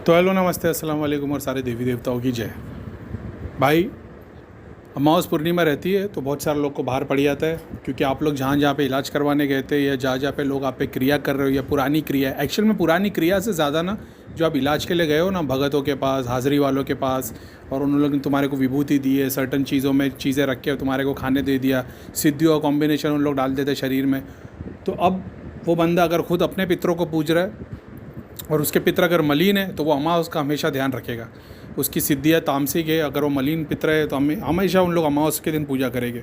तो हेलो नमस्ते अस्सलाम वालेकुम और सारे देवी देवताओं की जय। भाई, अमावस पूर्णिमा रहती है तो बहुत सारे लोग को बाहर पड़ जाता है, क्योंकि आप लोग जहाँ जहाँ पे इलाज करवाने गए थे या जहाँ जहाँ पे लोग आप पे क्रिया कर रहे हो या पुरानी क्रिया, एक्चुअल में पुरानी क्रिया से ज़्यादा ना जो आप इलाज के लिए गए हो ना भगतों के पास, हाज़िरी वालों के पास, और उन लोगों ने तुम्हारे को विभूति दी है, सर्टन चीज़ों में चीज़ें रख के तुम्हारे को खाने दे दिया, सिद्धियों का कॉम्बिनेशन उन लोग डाल देते शरीर में। तो अब वो बंदा अगर खुद अपने पितरों को पूज रहा है और उसके पितर अगर मलिन है तो वो अमावस का हमेशा ध्यान रखेगा। उसकी सिद्धियाँ तामसिक है, अगर वो मलिन पितर है तो हमेशा उन लोग अमावस के दिन पूजा करेंगे।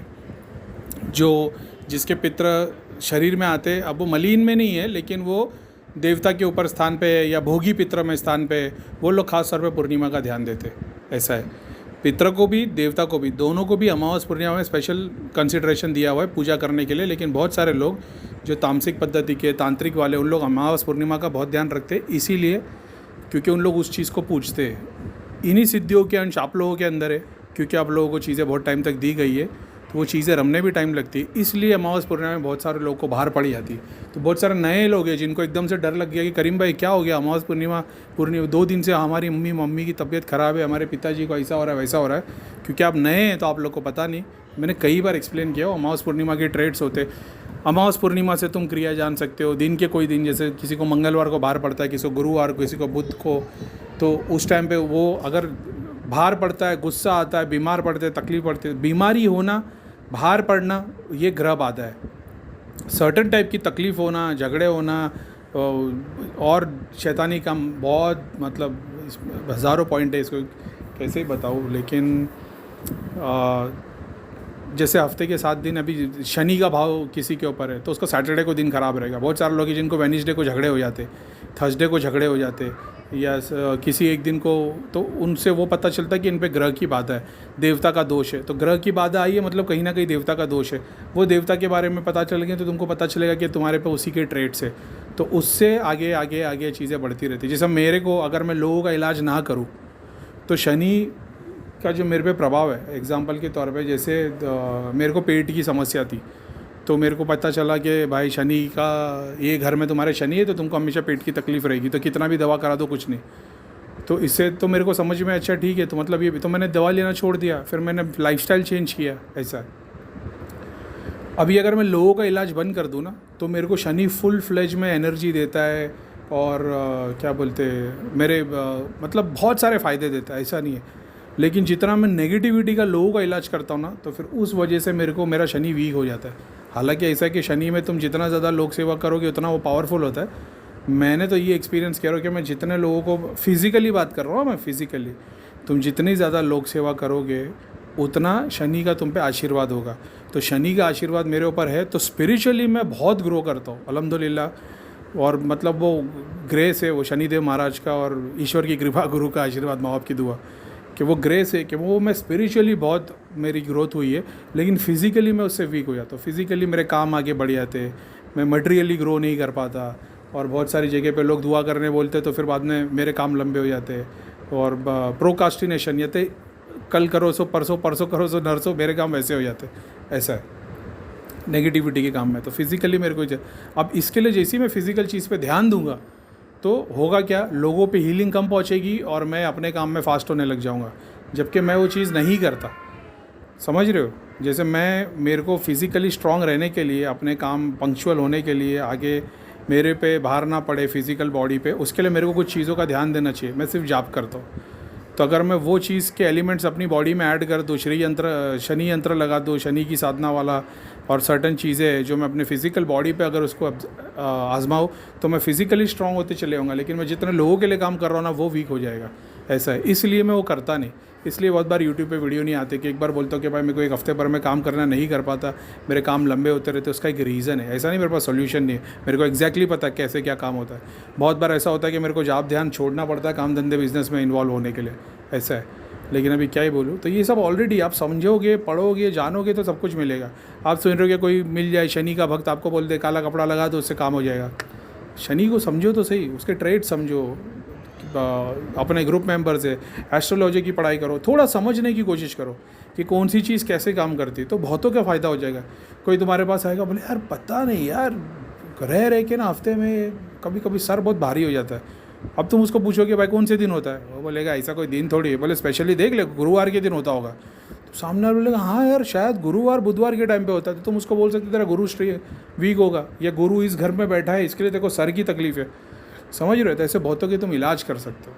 जो जिसके पितर शरीर में आते, अब वो मलिन में नहीं है लेकिन वो देवता के ऊपर स्थान पे है या भोगी पितर में स्थान पे है, वो लोग खास तौर पे पूर्णिमा का ध्यान देते। ऐसा है, पितर को भी देवता को भी, दोनों को भी अमावस पूर्णिमा में स्पेशल कंसिडरेशन दिया हुआ है पूजा करने के लिए। लेकिन बहुत सारे लोग जो तामसिक पद्धति के तांत्रिक वाले, उन लोग अमावस पूर्णिमा का बहुत ध्यान रखते हैं, इसीलिए क्योंकि उन लोग उस चीज़ को पूजते हैं। इन्हीं सिद्धियों के अंश आप लोगों के अंदर है, क्योंकि आप लोगों को चीज़ें बहुत टाइम तक दी गई है तो वो चीज़ें रमने भी टाइम लगती है। इसलिए अमावस पूर्णिमा में बहुत सारे लोगों को बाहर पड़ी जाती है। तो बहुत सारे नए लोग हैं जिनको एकदम से डर लग गया कि करीम भाई क्या हो गया, अमावस पूर्णिमा 2 दिन से हमारी मम्मी की तबीयत ख़राब है, हमारे पिताजी को ऐसा हो रहा है वैसा हो रहा है। क्योंकि आप नए हैं तो आप लोग को पता नहीं। मैंने कई बार एक्सप्लेन किया, अमावस पूर्णिमा के ट्रेड्स होते। अमावस पूर्णिमा से तुम क्रिया जान सकते हो। दिन के कोई दिन, जैसे किसी को मंगलवार को बाहर पड़ता है, किसी को गुरुवार को, किसी को बुध को, तो उस टाइम पे वो अगर बाहर पड़ता है, गुस्सा आता है, बीमार पड़ते हैं, तकलीफ पड़ती है, बीमारी होना, बाहर पड़ना, ये ग्रह बाधा है। सर्टन टाइप की तकलीफ़ होना, झगड़े होना और शैतानी काम, बहुत मतलब हज़ारों पॉइंट है, इसको कैसे ही बताऊँ। लेकिन जैसे हफ्ते के 7 दिन, अभी शनि का भाव किसी के ऊपर है तो उसका सैटरडे को दिन ख़राब रहेगा। बहुत सारे लोग हैं जिनको वेडनेसडे को झगड़े हो जाते, थर्सडे को झगड़े हो जाते, या किसी एक दिन को, तो उनसे वो पता चलता है कि इन पे ग्रह की बाधा है, देवता का दोष है। तो ग्रह की बाधा आई है मतलब कहीं ना कहीं देवता का दोष है। वो देवता के बारे में पता चल गया तो तुमको पता चलेगा कि तुम्हारे पे उसी के ट्रेड्स है। तो उससे आगे आगे आगे चीज़ें बढ़ती रहती है। जैसे मेरे को, अगर मैं लोगों का इलाज ना करूँ तो शनि का जो मेरे पे प्रभाव है, एग्जांपल के तौर पे जैसे मेरे को पेट की समस्या थी, तो मेरे को पता चला कि भाई शनि का, ये घर में तुम्हारे शनि है तो तुमको हमेशा पेट की तकलीफ़ रहेगी, तो कितना भी दवा करा दो कुछ नहीं। तो इससे तो मेरे को समझ में, अच्छा ठीक है, तो मतलब ये भी, तो मैंने दवा लेना छोड़ दिया, फिर मैंने लाइफस्टाइल चेंज किया। ऐसा है। अभी अगर मैं लोगों का इलाज बंद कर दूँ ना तो मेरे को शनि फुल फ्लेज में एनर्जी देता है और क्या बोलते हैं, मेरे मतलब बहुत सारे फ़ायदे देता है, ऐसा नहीं है। लेकिन जितना मैं नेगेटिविटी का, लोगों का इलाज करता हूँ ना, तो फिर उस वजह से मेरे को मेरा शनि वीक हो जाता है। हालांकि ऐसा है कि शनि में तुम जितना ज़्यादा लोक सेवा करोगे उतना वो पावरफुल होता है। मैंने तो ये एक्सपीरियंस किया कि मैं जितने लोगों को, फिज़िकली बात कर रहा हूँ मैं, फिज़िकली तुम जितनी ज़्यादा लोक सेवा करोगे उतना शनि का तुम पे आशीर्वाद होगा। तो शनि का आशीर्वाद मेरे ऊपर है, तो स्पिरिचुअली मैं बहुत ग्रो करता हूँ अल्हम्दुलिल्लाह। और मतलब वो ग्रेस है, वो शनिदेव महाराज का और ईश्वर की कृपा, गुरु का आशीर्वाद, माँ बाप की दुआ, कि वो ग्रेस है कि वो मैं स्पिरिचुअली बहुत मेरी ग्रोथ हुई है। लेकिन फिज़िकली मैं उससे वीक हो जाता हूँ। फिज़िकली मेरे काम आगे बढ़ जाते, मैं मटेरियली ग्रो नहीं कर पाता, और बहुत सारी जगह पे लोग दुआ करने बोलते तो फिर बाद में मेरे काम लंबे हो जाते। और प्रोकास्टिनेशन, ये तो कल करो सो परसों, परसों करो सो नरसों, मेरे काम वैसे हो जाते। ऐसा है नेगेटिविटी के काम में। तो फिज़िकली मेरे को, अब इसके लिए जैसे ही मैं फ़िज़िकल चीज़ पे ध्यान दूंगा तो होगा क्या, लोगों पे हीलिंग कम पहुंचेगी और मैं अपने काम में फ़ास्ट होने लग जाऊंगा, जबकि मैं वो चीज़ नहीं करता। समझ रहे हो? जैसे मेरे को फिज़िकली स्ट्रांग रहने के लिए, अपने काम पंक्चुअल होने के लिए, आगे मेरे पे भार ना पड़े फिज़िकल बॉडी पे, उसके लिए मेरे को कुछ चीज़ों का ध्यान देना चाहिए। मैं सिर्फ जाप करता हूँ, तो अगर मैं वो चीज़ के एलिमेंट्स अपनी बॉडी में ऐड कर दूँ, शनि यंत्र लगा दूँ, शनि की साधना वाला, और सर्टन चीज़ें जो मैं अपने फिज़िकल बॉडी पे अगर उसको आजमाऊँ तो मैं फ़िज़िकली स्ट्रांग होते चले जाऊँगा। लेकिन मैं जितने लोगों के लिए काम कर रहा हूँ ना, वो वीक हो जाएगा। ऐसा है, इसलिए मैं वो करता नहीं। इसलिए बहुत बार यूट्यूब पे वीडियो नहीं आते कि एक बार बोलता हूँ कि भाई मेरे को एक हफ्ते भर में काम करना नहीं कर पाता, मेरे काम लंबे होते रहते, उसका एक रीज़न है। ऐसा नहीं मेरे पास सोल्यूशन नहीं है, मेरे को एग्जैक्टली पता है कैसे क्या काम होता है। बहुत बार ऐसा होता है कि मेरे को जाप ध्यान छोड़ना पड़ता है काम धंधे बिजनेस में इन्वॉल्व होने के लिए। ऐसा है, लेकिन अभी क्या ही बोलूँ। तो ये सब ऑलरेडी आप समझोगे, पढ़ोगे, जानोगे तो सब कुछ मिलेगा। आप सुन रहे हो कि कोई मिल जाए शनि का भक्त, आपको बोल दे काला कपड़ा लगा दो, उससे काम हो जाएगा। शनि को समझो तो सही, उसके ट्रेड समझो, अपने ग्रुप मेंबर से एस्ट्रोलॉजी की पढ़ाई करो, थोड़ा समझने की कोशिश करो कि कौन सी चीज़ कैसे काम करती है, तो बहुतों का फ़ायदा हो जाएगा। कोई तुम्हारे पास आएगा बोले यार पता नहीं यार, रह के ना हफ्ते में कभी कभी सर बहुत भारी हो जाता है, अब तुम उसको पूछोगे भाई कौन से दिन होता है, वो बोलेगा ऐसा कोई दिन थोड़ी है। बोले स्पेशली देख ले गुरुवार के दिन होता होगा। तो सामने वाला बोलेगा हाँ यार शायद गुरुवार बुधवार के टाइम पे होता है। तो तुम उसको बोल सकते तेरा गुरु वीक होगा, या गुरु इस घर में बैठा है इसके लिए तेरे को सर की तकलीफ है। समझ रहे हो? तो ऐसे बहुतों के तुम इलाज कर सकते हो।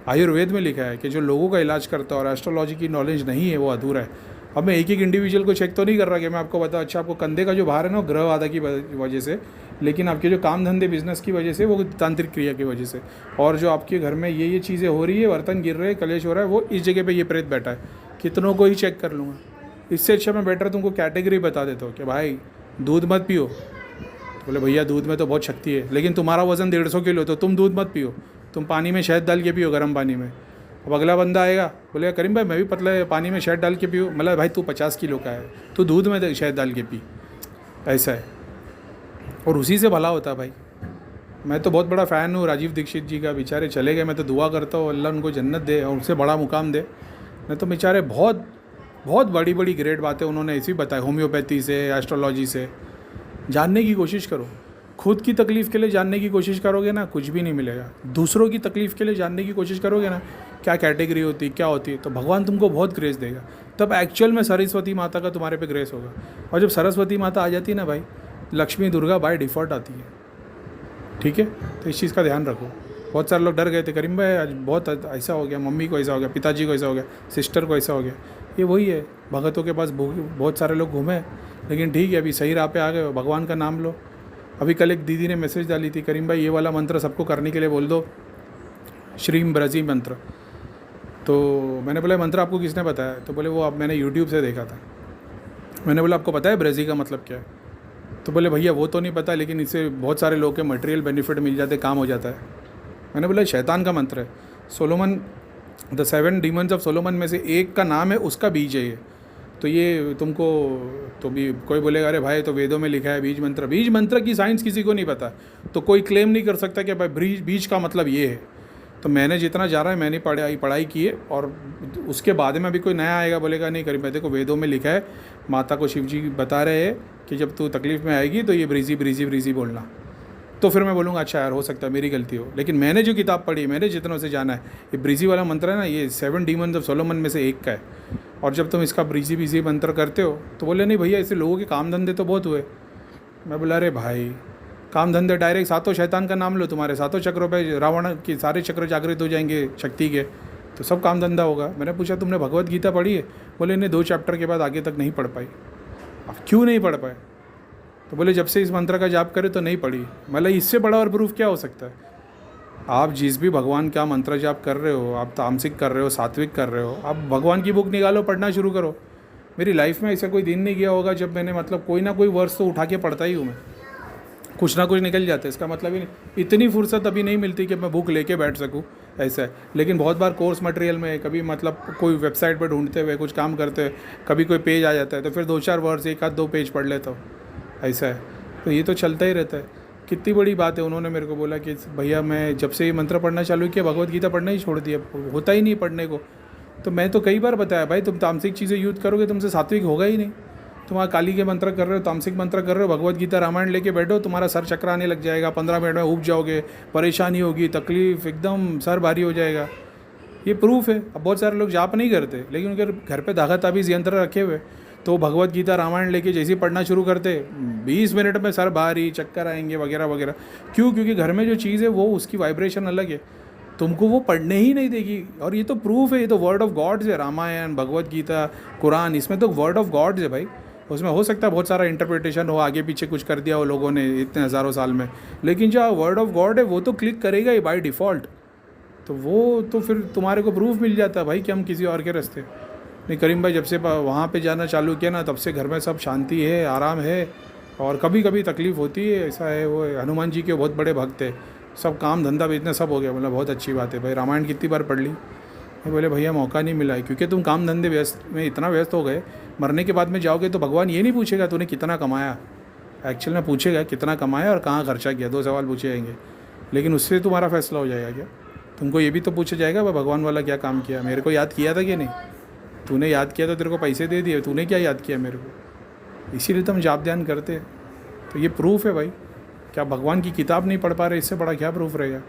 आयुर्वेद में लिखा है कि जो लोगों का इलाज करता है और एस्ट्रोलॉजी की नॉलेज नहीं है वो अधूरा है। अब मैं एक एक इंडिविजुअल को चेक तो नहीं कर रहा कि मैं आपको बताऊँ अच्छा आपको कंधे का जो भार है ना वो ग्रह बाधा की वजह से, लेकिन आपके जो काम धंधे बिजनेस की वजह से, वो तांत्रिक क्रिया की वजह से, और जो आपके घर में ये चीज़ें हो रही है, बर्तन गिर रहे हैं, कलेश हो रहा है, वो इस जगह पे ये प्रेत बैठा है, कितनों को ही चेक कर लूँगा। इससे अच्छा मैं बेटर तुमको कैटेगरी बता देता हूँ कि भाई दूध मत पियो। तो बोले भैया दूध में तो बहुत शक्ति है, लेकिन तुम्हारा वज़न 150 किलो, तो तुम दूध मत पियो, तुम पानी में शहद डाल के पियो, गर्म पानी में। अब अगला बंदा आएगा बोलेगा करीम भाई मैं भी पतला है, पानी में शहद डाल के पियो। मतलब भाई तू 50 किलो का है, तू दूध में शहद डाल के पी। ऐसा है, और उसी से भला होता है भाई। मैं तो बहुत बड़ा फ़ैन हूँ राजीव दीक्षित जी का। बेचारे चले गए, मैं तो दुआ करता हूँ अल्लाह उनको जन्नत दे और उनसे बड़ा मुकाम दे। नहीं तो बेचारे बहुत बहुत बड़ी बड़ी ग्रेट बातें उन्होंने ऐसी बताई, होम्योपैथी से, एस्ट्रोलॉजी से। जानने की कोशिश करो। खुद की तकलीफ़ के लिए जानने की कोशिश करोगे ना, कुछ भी नहीं मिलेगा। दूसरों की तकलीफ़ के लिए जानने की कोशिश करोगे ना, क्या कैटेगरी होती है, क्या होती है, तो भगवान तुमको बहुत ग्रेस देगा। तब एक्चुअल में सरस्वती माता का तुम्हारे पे ग्रेस होगा। और जब सरस्वती माता आ जाती है ना भाई, लक्ष्मी दुर्गा बाय डिफ़ॉल्ट आती है। ठीक है, तो इस चीज़ का ध्यान रखो। बहुत सारे लोग डर गए थे करीम भाई आज बहुत ऐसा हो गया, मम्मी को ऐसा हो गया, पिताजी को ऐसा हो गया, सिस्टर को ऐसा हो गया। ये वही है, भगतों के पास बहुत सारे लोग घूमे, लेकिन ठीक है अभी सही राह पे आ गए हो, भगवान का नाम लो। अभी कल एक दीदी ने मैसेज डाली थी, करीम भाई ये वाला मंत्र सबको करने के लिए बोल दो, श्रीम ब्रजी मंत्र। तो मैंने बोला मंत्र आपको किसने बताया? तो बोले वो अब मैंने यूट्यूब से देखा था। मैंने बोला आपको पता है ब्रजी का मतलब क्या है? तो बोले भैया वो तो नहीं पता, लेकिन इससे बहुत सारे लोग के मटेरियल बेनिफिट मिल जाते, काम हो जाता है। मैंने बोला शैतान का मंत्र है। Solomon, the 7 demons of Solomon में से एक का नाम है, उसका बीज है ये। तो ये तुमको तो भी कोई बोलेगा अरे भाई तो वेदों में लिखा है बीज मंत्र। बीज मंत्र की साइंस किसी को नहीं पता, तो कोई क्लेम नहीं कर सकता कि भाई बीज का मतलब ये है। तो मैंने जितना जा रहा है मैंने पढ़ाई की है, और उसके बाद में अभी कोई नया आएगा बोलेगा नहीं करीब देखो वेदों में लिखा है, माता को शिव जी बता रहे हैं कि जब तू तकलीफ़ में आएगी तो ये ब्रीजी ब्रीजी ब्रीजी बोलना। तो फिर मैं बोलूँगा अच्छा यार हो सकता है मेरी गलती हो, लेकिन मैंने जो किताब पढ़ी, मैंने जितनों से जाना है, ये ब्रीजी वाला मंत्र है ना, ये 7 डीमंस ऑफ सोलोमन में से एक का है। और जब तुम इसका ब्रीजी ब्रीजी मंत्र करते हो तो बोले नहीं भैया इससे लोगों के काम धंधे तो बहुत हुए। मैं बोला अरे भाई काम धंधे डायरेक्ट सातों शैतान का नाम लो, तुम्हारे सातों चक्रों पे रावण के सारे चक्र जागृत हो जाएंगे शक्ति के, तो सब काम धंधा होगा। मैंने पूछा तुमने भगवत गीता पढ़ी है? बोले नहीं 2 चैप्टर के बाद आगे तक नहीं पढ़ पाई। अब क्यों नहीं पढ़ पाए? तो बोले जब से इस मंत्र का जाप करे तो नहीं पढ़ी। मतलब इससे बड़ा और प्रूफ क्या हो सकता है? आप जिस भी भगवान का मंत्र जाप कर रहे हो, आप तामसिक कर रहे हो, सात्विक कर रहे हो, आप भगवान की बुक निकालो, पढ़ना शुरू करो। मेरी लाइफ में ऐसा कोई दिन नहीं गया होगा जब मैंने मतलब कोई ना कोई वर्ष तो उठा के पढ़ता ही हूँ मैं, कुछ ना कुछ निकल जाता है। इसका मतलब ही नहीं, इतनी फुर्सत अभी नहीं मिलती कि मैं बुक लेके बैठ सकूँ, ऐसा है। लेकिन बहुत बार कोर्स मटेरियल में कभी मतलब कोई वेबसाइट पर ढूंढते हुए कुछ काम करते हुए कभी कोई पेज आ जाता है तो फिर 2-4 वर्ष 1-2 पेज पढ़ लेता हूँ, ऐसा है। तो ये तो चलता ही रहता है। कितनी बड़ी बात है। उन्होंने मेरे को बोला कि भैया मैं जब से ये मंत्र पढ़ना चालू किया भगवत गीता पढ़ना ही छोड़ दिया, होता ही नहीं पढ़ने को। तो मैं तो कई बार बताया भाई तुम तामसिक चीज़ें यूज़ करोगे तुमसे सात्विक होगा ही नहीं। तुम काली के मंत्र कर रहे हो, तामसिक मंत्र कर रहे हो, भगवत गीता रामायण लेके बैठो, तुम्हारा सर चक्कर आने लग जाएगा, 15 मिनट में उब जाओगे, परेशानी होगी, तकलीफ, एकदम सर भारी हो जाएगा। ये प्रूफ है। अब बहुत सारे लोग जाप नहीं करते, लेकिन उनके घर पे धागा ताबीज़ यंत्र रखे हुए, तो भगवत गीता रामायण लेके जैसे ही पढ़ना शुरू करते 20 मिनट में सर भारी, चक्कर आएंगे वगैरह वगैरह। क्यों? क्योंकि घर में जो चीज़ है वो उसकी वाइब्रेशन अलग है, तुमको वो पढ़ने ही नहीं देगी। और ये तो प्रूफ है, ये तो वर्ड ऑफ गॉड्स है। रामायण, भगवत गीता, कुरान, इसमें तो वर्ड ऑफ गॉड्स है भाई। उसमें हो सकता है बहुत सारा इंटरप्रिटेशन हो, आगे पीछे कुछ कर दिया हो लोगों ने इतने हज़ारों साल में, लेकिन जो वर्ड ऑफ गॉड है वो तो क्लिक करेगा ही बाय डिफ़ॉल्ट। तो वो तो फिर तुम्हारे को प्रूफ मिल जाता है भाई कि हम किसी और के रास्ते नहीं। करीम भाई जब से वहाँ पे जाना चालू किया ना, तब से घर में सब शांति है, आराम है। और कभी कभी तकलीफ़ होती है, ऐसा है। वो हनुमान जी के बहुत बड़े भक्त है, सब काम धंधा बेचना सब हो गया। मतलब बहुत अच्छी बात है भाई। रामायण कितनी बार पढ़ ली? मैं बोले भैया मौका नहीं मिला है, क्योंकि तुम काम धंधे व्यस्त में इतना व्यस्त हो गए। मरने के बाद में जाओगे तो भगवान ये नहीं पूछेगा तूने कितना कमाया, एक्चुअल में पूछेगा कितना कमाया और कहाँ खर्चा किया। 2 सवाल पूछे जाएंगे, लेकिन उससे तुम्हारा फैसला हो जाएगा क्या? तुमको ये भी तो पूछा जाएगा भाई भगवान वाला क्या काम किया, मेरे को याद किया था कि नहीं? तूने याद किया तो तेरे को पैसे दे दिए, तूने क्या याद किया मेरे को? इसीलिए तो हम जाप ध्यान करते हैं। तो ये प्रूफ है भाई। क्या भगवान की किताब नहीं पढ़ पा रहे, इससे बड़ा क्या प्रूफ रहेगा?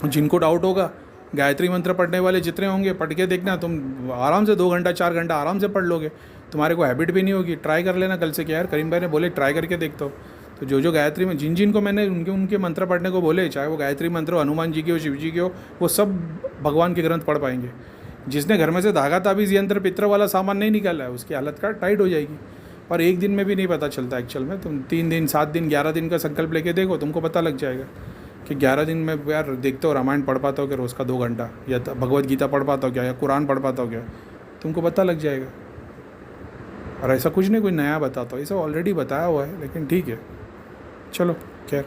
जिनको डाउट होगा, गायत्री मंत्र पढ़ने वाले जितने होंगे पढ़ के देखना, तुम आराम से 2 घंटा 4 घंटा आराम से पढ़ लोगे, तुम्हारे को हैबिट भी नहीं होगी। ट्राई कर लेना कल से कि यार करीम भाई ने बोले ट्राई करके देखता हूँ। तो जो गायत्री में जिन को मैंने उनके मंत्र पढ़ने को बोले, चाहे वो गायत्री मंत्र हो, हनुमान जी की हो, शिव जी की हो, वो सब भगवान के ग्रंथ पढ़ पाएंगे। जिसने घर में से धागा ताबीज़ यंत्र पित्र वाला सामान नहीं निकाला है, उसकी हालत का टाइट हो जाएगी। और एक दिन में भी नहीं पता चलता एक्चुअल में। तुम 3 दिन 7 दिन 11 दिन का संकल्प लेके देखो, तुमको पता लग जाएगा कि 11 दिन में यार देखते हो रामायण पढ़ पाता हो क्या रोज़ का 2 घंटा, या भगवत गीता पढ़ पाता हो क्या, या कुरान पढ़ पाता हो क्या, तुमको पता लग जाएगा। और ऐसा कुछ नहीं कोई नया बताता हो, ये सब ऑलरेडी बताया हुआ है, लेकिन ठीक है, चलो खैर।